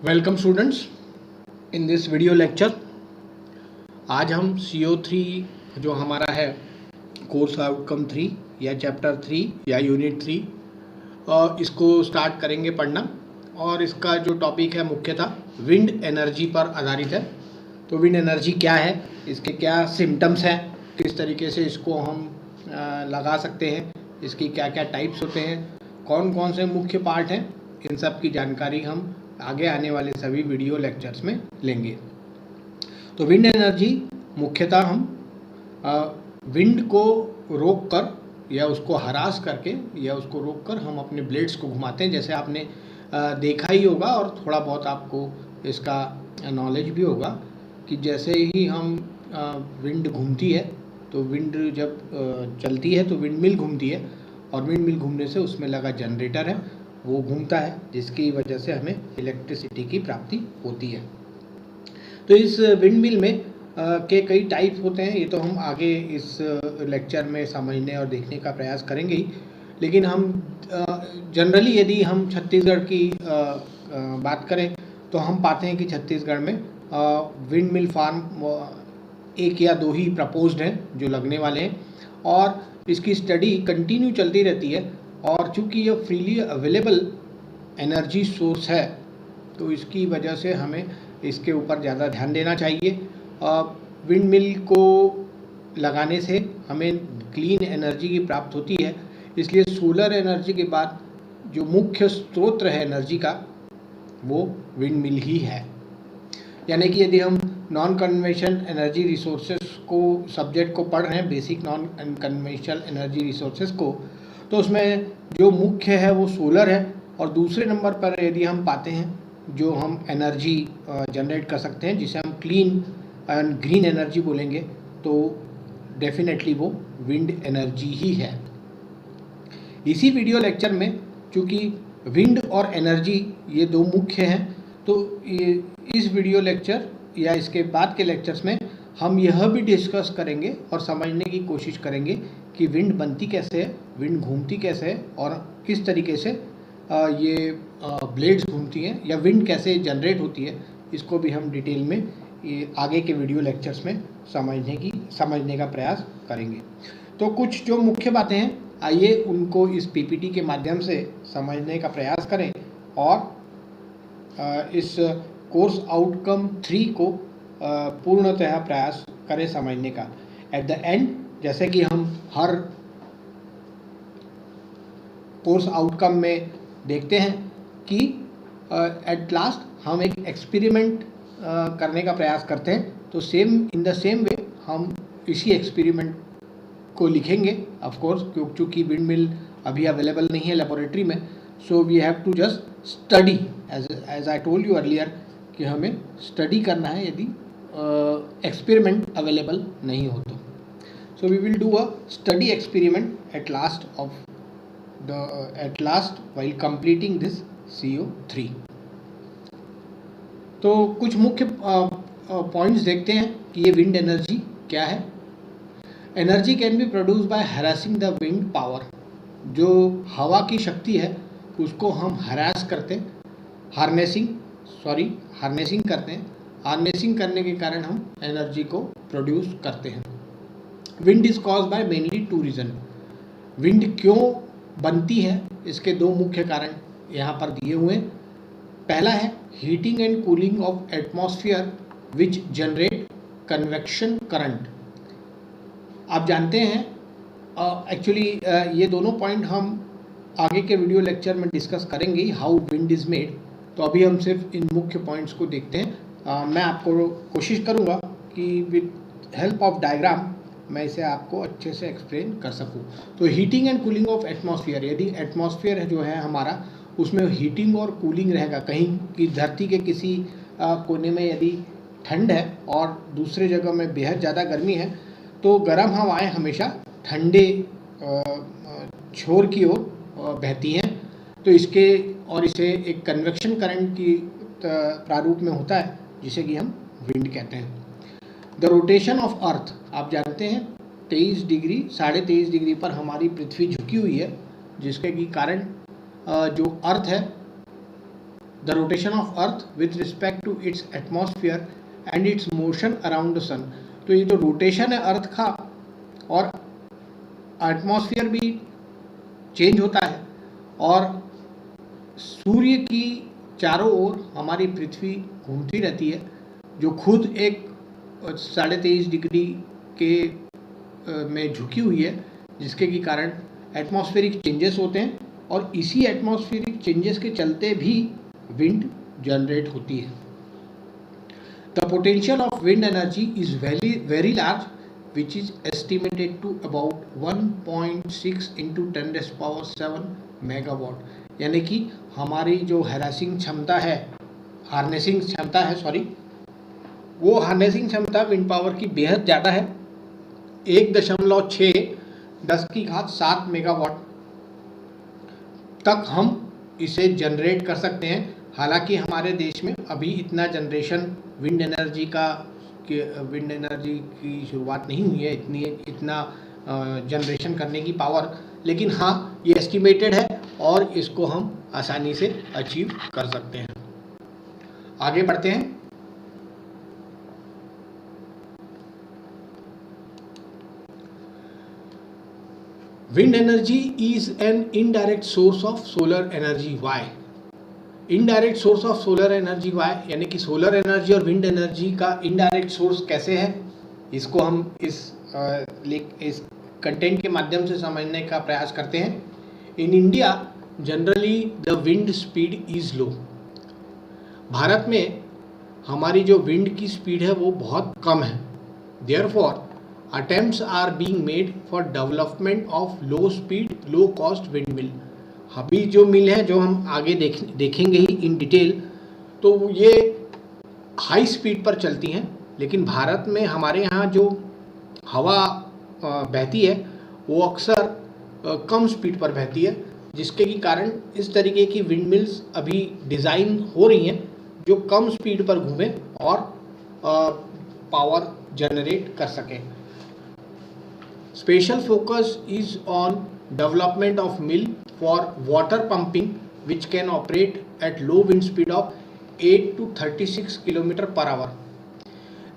Welcome students in this video lecture. आज हम CO3 जो हमारा है कोर्स आउटकम 3 या चैप्टर 3 या यूनिट 3 इसको स्टार्ट करेंगे पढ़ना। और इसका जो टॉपिक है मुख्यतः विंड एनर्जी पर आधारित है। तो विंड एनर्जी क्या है, इसके क्या सिम्टम्स हैं, किस तरीके से इसको हम लगा सकते हैं, इसकी क्या क्या टाइप्स होते हैं, कौन कौन से मुख्य पार्ट हैं, इन सब की जानकारी हम आगे आने वाले सभी वीडियो लेक्चर्स में लेंगे। तो विंड एनर्जी मुख्यतः हम विंड को रोक कर या उसको हरास करके या उसको रोक कर हम अपने ब्लेड्स को घुमाते हैं। जैसे आपने देखा ही होगा और थोड़ा बहुत आपको इसका नॉलेज भी होगा कि जैसे ही हम विंड घूमती है तो विंड जब चलती है तो विंड मिल घूमती है और विंड मिल घूमने से उसमें लगा जनरेटर है वो घूमता है, जिसकी वजह से हमें इलेक्ट्रिसिटी की प्राप्ति होती है। तो इस विंड मिल में के कई टाइप्स होते हैं। ये तो हम आगे इस लेक्चर में समझने और देखने का प्रयास करेंगे ही, लेकिन हम जनरली यदि हम छत्तीसगढ़ की बात करें तो हम पाते हैं कि छत्तीसगढ़ में विंड मिल फार्म एक या दो ही प्रपोज्ड हैं जो लगने वाले हैं और इसकी स्टडी कंटिन्यू चलती रहती है। और चूँकि यह फ्रीली अवेलेबल एनर्जी सोर्स है तो इसकी वजह से हमें इसके ऊपर ज़्यादा ध्यान देना चाहिए। विंड मिल को लगाने से हमें क्लीन एनर्जी की प्राप्त होती है, इसलिए सोलर एनर्जी के बाद जो मुख्य स्रोत है एनर्जी का वो विंड मिल ही है। यानी कि यदि हम नॉन कन्वेंशनल एनर्जी रिसोर्सेज को सब्जेक्ट को पढ़ रहे हैं, basic non conventional energy resources को, तो उसमें जो मुख्य है वो सोलर है। और दूसरे नंबर पर यदि हम पाते हैं जो हम एनर्जी जनरेट कर सकते हैं जिसे हम क्लीन एंड ग्रीन एनर्जी बोलेंगे, तो डेफिनेटली वो विंड एनर्जी ही है। इसी वीडियो लेक्चर में चूँकि विंड और एनर्जी ये दो मुख्य हैं, तो इस वीडियो लेक्चर या इसके बाद के लेक्चर्स में हम यह भी डिस्कस करेंगे और समझने की कोशिश करेंगे कि विंड बनती कैसे है, विंड घूमती कैसे है और किस तरीके से ये ब्लेड्स घूमती हैं या विंड कैसे जनरेट होती है। इसको भी हम डिटेल में ये आगे के वीडियो लेक्चर्स में समझने का प्रयास करेंगे। तो कुछ जो मुख्य बातें हैं आइए उनको इस पीपीटी के माध्यम से समझने का प्रयास करें और इस कोर्स आउटकम 3 को पूर्णतः प्रयास करें समझने का। एट द एंड जैसे कि हम हर कोर्स आउटकम में देखते हैं कि एट लास्ट हम एक एक्सपेरिमेंट करने का प्रयास करते हैं, तो इन द सेम वे हम इसी एक्सपेरिमेंट को लिखेंगे। ऑफ कोर्स क्योंकि विंड मिल अभी अवेलेबल नहीं है लेबोरेटरी में, so we have to just study as I told you earlier कि हमें स्टडी करना है यदि एक्सपेरिमेंट अवेलेबल नहीं हो तो। So we will do a study experiment at last while completing this CO3। तो कुछ मुख्य पॉइंट्स देखते हैं कि ये विंड एनर्जी क्या है। Energy can be produce by harassing the wind power. जो हवा की शक्ति है उसको हम हरास करते हैं, हार्नेसिंग करते हैं। हार्नेसिंग करने के कारण हम एनर्जी को प्रोड्यूस करते हैं। Wind is cause by mainly 2 reason. Wind क्यों बनती है इसके 2 मुख्य कारण यहाँ पर दिए हुए हैं। पहला है heating and cooling of atmosphere which generate convection current. आप जानते हैं एक्चुअली ये दोनों पॉइंट हम आगे के वीडियो लेक्चर में डिस्कस करेंगे हाउ विंड इज़ मेड। तो अभी हम सिर्फ इन मुख्य पॉइंट्स को देखते हैं। मैं आपको कोशिश करूँगा कि विद हेल्प ऑफ डायग्राम मैं इसे आपको अच्छे से एक्सप्लेन कर सकूं। तो heating and cooling of atmosphere, यदि एटमॉस्फेयर जो है हमारा उसमें हीटिंग और कूलिंग रहेगा, कहीं की धरती के किसी कोने में यदि ठंड है और दूसरे जगह में बेहद ज़्यादा गर्मी है, तो गर्म हवाएं हमेशा ठंडे छोर की ओर बहती हैं। तो इसे एक कन्वेक्शन करंट की प्रारूप में होता है जिसे कि हम विंड कहते हैं। द रोटेशन ऑफ अर्थ, आप जानते हैं 23 डिग्री 23.5 डिग्री पर हमारी पृथ्वी झुकी हुई है, जिसके कारण जो अर्थ है the rotation of earth with respect to its atmosphere and its motion around the sun. तो ये जो रोटेशन है अर्थ का और एटमॉस्फेयर भी चेंज होता है और सूर्य की चारों ओर हमारी पृथ्वी घूमती रहती है, जो खुद एक 23.5 डिग्री के में झुकी हुई है, जिसके के कारण एटमॉस्फेरिक चेंजेस होते हैं और इसी एटमॉस्फेरिक चेंजेस के चलते भी विंड जनरेट होती है। The potential of wind energy is very large which is estimated to about 1.6 into 10⁻⁷ megawatt. यानी कि हमारी जो हार्नेसिंग क्षमता है वो हार्नेसिंग क्षमता विंड पावर की बेहद ज़्यादा है, 1.6 10⁷ मेगावाट तक हम इसे जनरेट कर सकते हैं। हालांकि हमारे देश में अभी इतना जनरेशन विंड एनर्जी की शुरुआत नहीं हुई है, इतना जनरेशन करने की पावर, लेकिन हाँ ये एस्टिमेटेड है और इसको हम आसानी से अचीव कर सकते हैं। आगे बढ़ते हैं। Wind energy is an indirect source of solar energy. Why indirect source of solar energy? Why यानी कि सोलर एनर्जी और विंड एनर्जी का इनडायरेक्ट सोर्स कैसे है, इसको हम इस कंटेंट के माध्यम से समझने का प्रयास करते हैं। In India generally the wind speed is low. Bharat में हमारी जो विंड की स्पीड है वो बहुत कम है। Therefore attempts are being made for development of low speed low cost wind mill. अभी जो मिल है, जो हम आगे देखेंगे ही इन डिटेल, तो ये हाई स्पीड पर चलती हैं, लेकिन भारत में हमारे यहाँ जो हवा बहती है वो अक्सर कम स्पीड पर बहती है, जिसके की कारण इस तरीके की विंड मिल्स अभी डिज़ाइन हो रही हैं जो कम स्पीड पर घूमें और पावर जनरेट कर सकें। Special focus is on development of mill for water pumping which can operate at low wind speed of 8 to 36 kilometre per hour.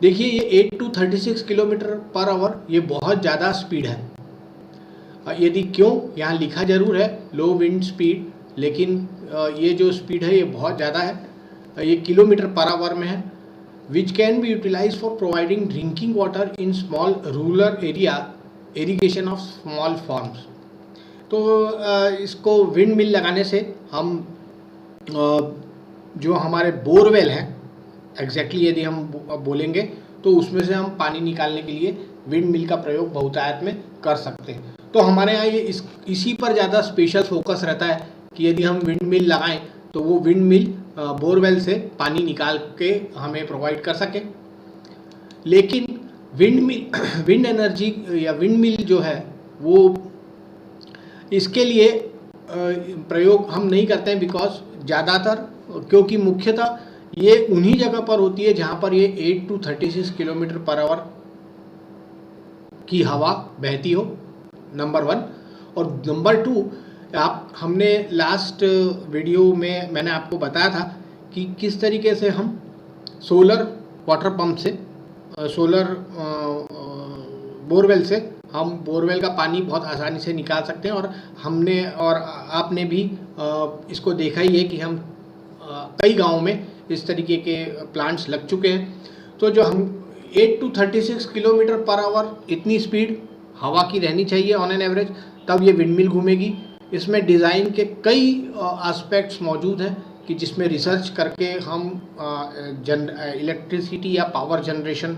देखिए ये 8 to 36 किलोमीटर पर आवर ये बहुत ज़्यादा स्पीड है। यदि क्यों यहाँ लिखा जरूर है लो विंड स्पीड, लेकिन ये जो स्पीड है ये बहुत ज़्यादा है, ये किलोमीटर पर आवर में है। Which can be utilize for providing drinking water in small rural area irrigation of small farms. तो इसको विंड मिल लगाने से हम जो हमारे बोरवेल हैं, एग्जैक्टली यदि हम बोलेंगे तो उसमें से हम पानी निकालने के लिए विंड मिल का प्रयोग बहुतायत में कर सकते हैं। तो हमारे यहाँ ये इसी पर ज़्यादा स्पेशल फोकस रहता है कि यदि हम विंड मिल लगाएं तो वो विंड मिल बोरवेल से पानी निकाल के हमें प्रोवाइड कर सके। लेकिन विंड एनर्जी या विंड मिल जो है वो इसके लिए प्रयोग हम नहीं करते हैं, बिकॉज क्योंकि मुख्यतः ये उन्हीं जगह पर होती है जहाँ पर ये 8 to 36 किलोमीटर पर आवर की हवा बहती हो, नंबर 1। और नंबर 2, हमने लास्ट वीडियो में मैंने आपको बताया था कि किस तरीके से हम सोलर वाटर पंप से सोलर बोरवेल से हम बोरवेल का पानी बहुत आसानी से निकाल सकते हैं। और हमने और आपने भी इसको देखा ही है कि हम कई गाँव में इस तरीके के प्लांट्स लग चुके हैं। तो जो हम 8 to 36 किलोमीटर पर आवर इतनी स्पीड हवा की रहनी चाहिए ऑन एन एवरेज, तब ये विंडमिल घूमेगी। इसमें डिज़ाइन के कई एस्पेक्ट्स मौजूद हैं कि जिसमें रिसर्च करके हम इलेक्ट्रिसिटी या पावर जनरेशन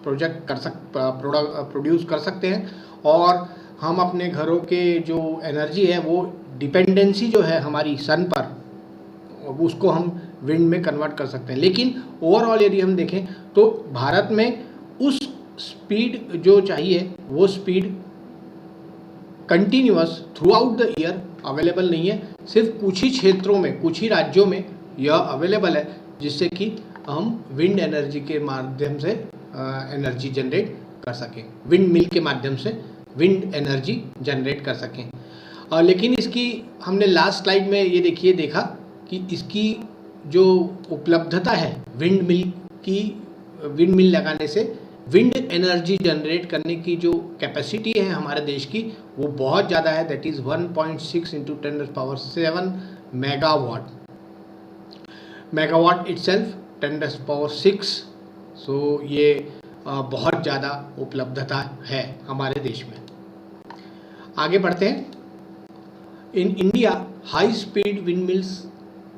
प्रोड्यूस कर सकते हैं, और हम अपने घरों के जो एनर्जी है वो डिपेंडेंसी जो है हमारी सन पर, उसको हम विंड में कन्वर्ट कर सकते हैं। लेकिन ओवरऑल यदि हम देखें तो भारत में उस स्पीड जो चाहिए वो speed continuous through out the year available नहीं है। सिर्फ कुछ ही क्षेत्रों में, कुछ ही राज्यों में यह अवेलेबल है, जिससे कि हम विंड एनर्जी के माध्यम से एनर्जी जनरेट कर सकें, विंड मिल के माध्यम से विंड एनर्जी जनरेट कर सकें। लेकिन इसकी हमने लास्ट स्लाइड में ये देखा कि इसकी जो उपलब्धता है विंड मिल की, विंड मिल लगाने से विंड एनर्जी जनरेट करने की जो कैपेसिटी है हमारे देश की वो बहुत ज़्यादा है, that is 1.6 into 10⁷ megawatt. Megawatt itself 10⁶। सो ये बहुत ज़्यादा उपलब्धता है हमारे देश में। आगे बढ़ते हैं। In India high speed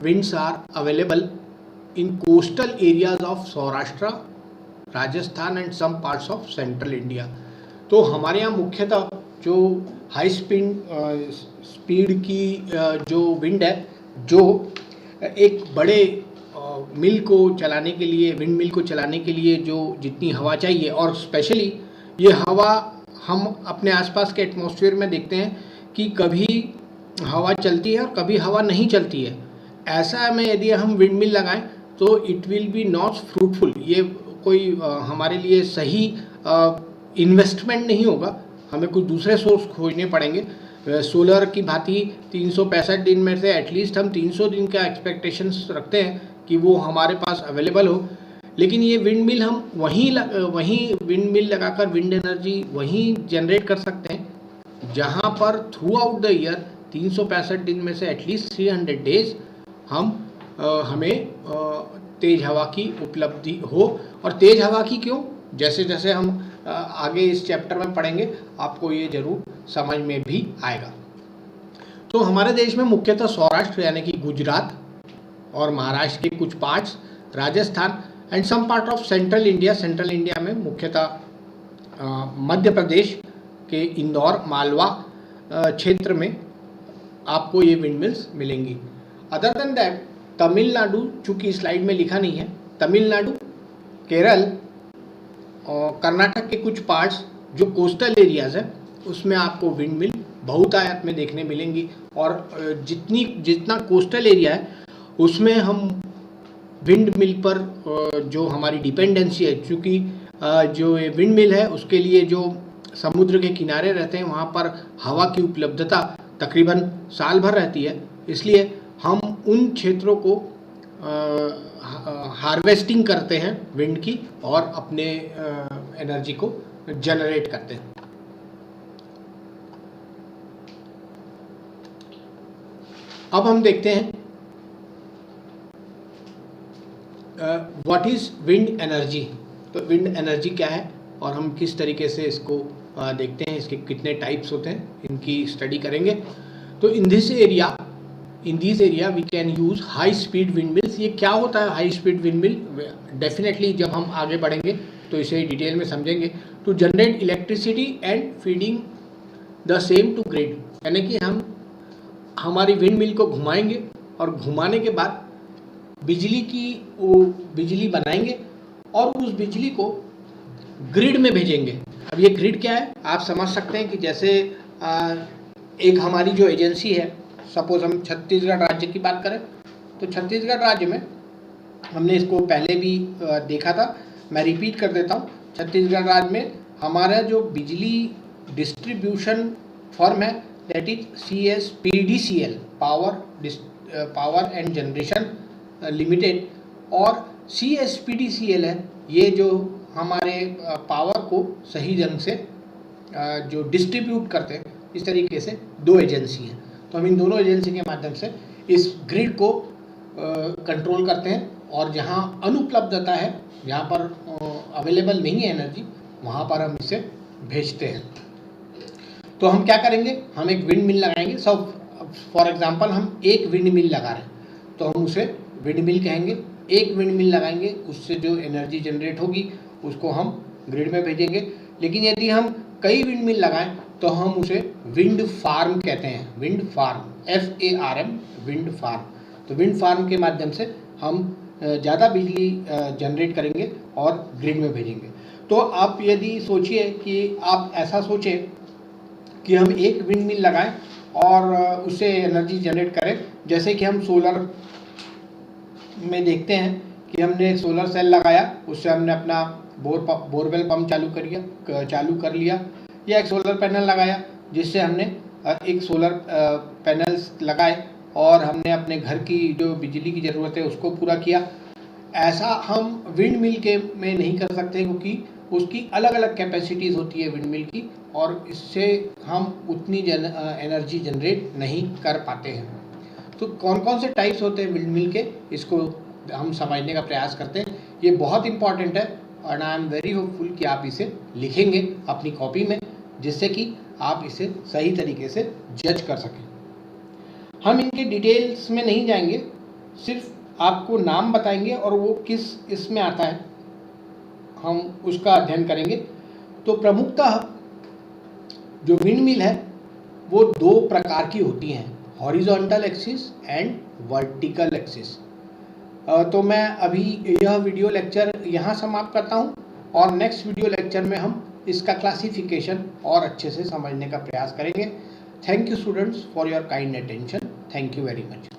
winds are available in coastal areas of Saurashtra, Rajasthan and some parts of central India. तो हमारे यहाँ मुख्यतः जो हाई स्पीड की जो विंड है, जो एक बड़े मिल को चलाने के लिए, विंड मिल को चलाने के लिए जो जितनी हवा चाहिए, और स्पेशली ये हवा हम अपने आसपास के एटमॉस्फेयर में देखते हैं कि कभी हवा चलती है और कभी हवा नहीं चलती है। ऐसा में यदि हम विंड मिल लगाएं तो it will be not fruitful. ये कोई हमारे लिए सही इन्वेस्टमेंट नहीं होगा, हमें कुछ दूसरे सोर्स खोजने पड़ेंगे। सोलर की भांति 365 दिन में से एटलीस्ट हम 300 दिन का एक्सपेक्टेशंस रखते हैं कि वो हमारे पास अवेलेबल हो। लेकिन ये विंड मिल हम वहीं विंड मिल लगाकर विंड एनर्जी वहीं जनरेट कर सकते हैं जहाँ पर थ्रू आउट द ईयर 365 दिन में से एटलीस्ट 300 डेज हमें तेज़ हवा की उपलब्धि हो। और तेज़ हवा की क्यों, जैसे जैसे हम आगे इस चैप्टर में पढ़ेंगे आपको ये जरूर समझ में भी आएगा। तो हमारे देश में मुख्यतः सौराष्ट्र यानी कि गुजरात और महाराष्ट्र के कुछ parts, Rajasthan and some part of central India में मुख्यतः मध्य प्रदेश के इंदौर, मालवा क्षेत्र में आपको ये विंड मिल्स मिलेंगी। अदर देन दैट तमिलनाडु, चूँकि स्लाइड में लिखा नहीं है, तमिलनाडु, केरल और कर्नाटक के कुछ पार्ट्स जो कोस्टल एरियाज़ हैं उसमें आपको विंड मिल बहुतायत में देखने मिलेंगी। और जितना कोस्टल एरिया है उसमें हम विंड मिल पर जो हमारी डिपेंडेंसी है, चूँकि जो ये विंड मिल है उसके लिए जो समुद्र के किनारे रहते हैं वहाँ पर हवा की उपलब्धता तकरीबन साल भर रहती है, इसलिए हम उन क्षेत्रों को हार्वेस्टिंग करते हैं विंड की और अपने एनर्जी को जनरेट करते हैं। अब हम देखते हैं व्हाट इज़ विंड एनर्जी। तो विंड एनर्जी क्या है और हम किस तरीके से इसको देखते हैं, इसके कितने टाइप्स होते हैं, इनकी स्टडी करेंगे। तो in this area we can use high speed wind mills. ये क्या होता है high speed wind mill, definitely जब हम आगे बढ़ेंगे तो इसे डिटेल में समझेंगे। To generate electricity and feeding the same to grid, यानी कि हम हमारी विंड मिल को घुमाएंगे और घुमाने के बाद बिजली बनाएंगे और उस बिजली को ग्रिड में भेजेंगे। अब ये ग्रिड क्या है आप समझ सकते हैं कि जैसे एक हमारी जो एजेंसी है, सपोज हम छत्तीसगढ़ राज्य की बात करें तो छत्तीसगढ़ राज्य में हमने इसको पहले भी देखा था, मैं रिपीट कर देता हूँ। छत्तीसगढ़ राज्य में हमारा जो बिजली डिस्ट्रीब्यूशन फर्म है that is CSPDCL, power and generation limited, और CSPDCL है ये जो हमारे पावर को सही ढंग से जो डिस्ट्रीब्यूट करते हैं। इस तरीके से दो एजेंसी हैं, तो हम इन दोनों एजेंसी के माध्यम से इस ग्रिड को कंट्रोल करते हैं और जहां अनुपलब्धता है, जहां पर अवेलेबल नहीं है एनर्जी, वहां पर हम इसे भेजते हैं। तो हम क्या करेंगे, हम एक विंड मिल लगाएंगे। सब फॉर एग्जांपल हम एक विंड मिल लगा रहे हैं तो हम उसे विंड मिल कहेंगे। एक विंड मिल लगाएंगे, उससे जो एनर्जी जनरेट होगी उसको हम ग्रिड में भेजेंगे। लेकिन यदि हम कई विंड मिल लगाएं तो हम उसे विंड फार्म कहते हैं। Wind farm, FARM, wind farm. तो विंड फार्म के माध्यम से हम ज़्यादा बिजली जनरेट करेंगे और ग्रिड में भेजेंगे। तो आप यदि सोचिए कि आप ऐसा सोचें कि हम एक विंड मिल लगाएं और उससे एनर्जी जनरेट करें, जैसे कि हम सोलर में देखते हैं कि हमने सोलर सेल लगाया, उससे हमने अपना बोरवेल पंप चालू कर लिया, या एक सोलर पैनल लगाया जिससे हमने एक सोलर पैनल्स लगाए और हमने अपने घर की जो बिजली की ज़रूरत है उसको पूरा किया। ऐसा हम विंड मिल के में नहीं कर सकते, क्योंकि उसकी अलग अलग कैपेसिटीज़ होती है विंड मिल की, और इससे हम उतनी एनर्जी जनरेट नहीं कर पाते हैं। तो कौन कौन से टाइप्स होते हैं विंड मिल के, इसको हम समझने का प्रयास करते हैं। ये बहुत इंपॉर्टेंट है और आई एम वेरी होपफुल कि आप इसे लिखेंगे अपनी कॉपी में, जिससे कि आप इसे सही तरीके से जज कर सकें। हम इनके डिटेल्स में नहीं जाएंगे, सिर्फ आपको नाम बताएंगे और वो किस इसमें आता है हम उसका अध्ययन करेंगे। तो प्रमुखतः जो विंड मिल है वो दो प्रकार की होती हैं, horizontal axis and vertical axis. तो मैं अभी यह वीडियो लेक्चर यहाँ समाप्त करता हूँ और नेक्स्ट वीडियो लेक्चर में हम इसका क्लासिफिकेशन और अच्छे से समझने का प्रयास करेंगे। Thank you students for your kind attention. Thank you very much.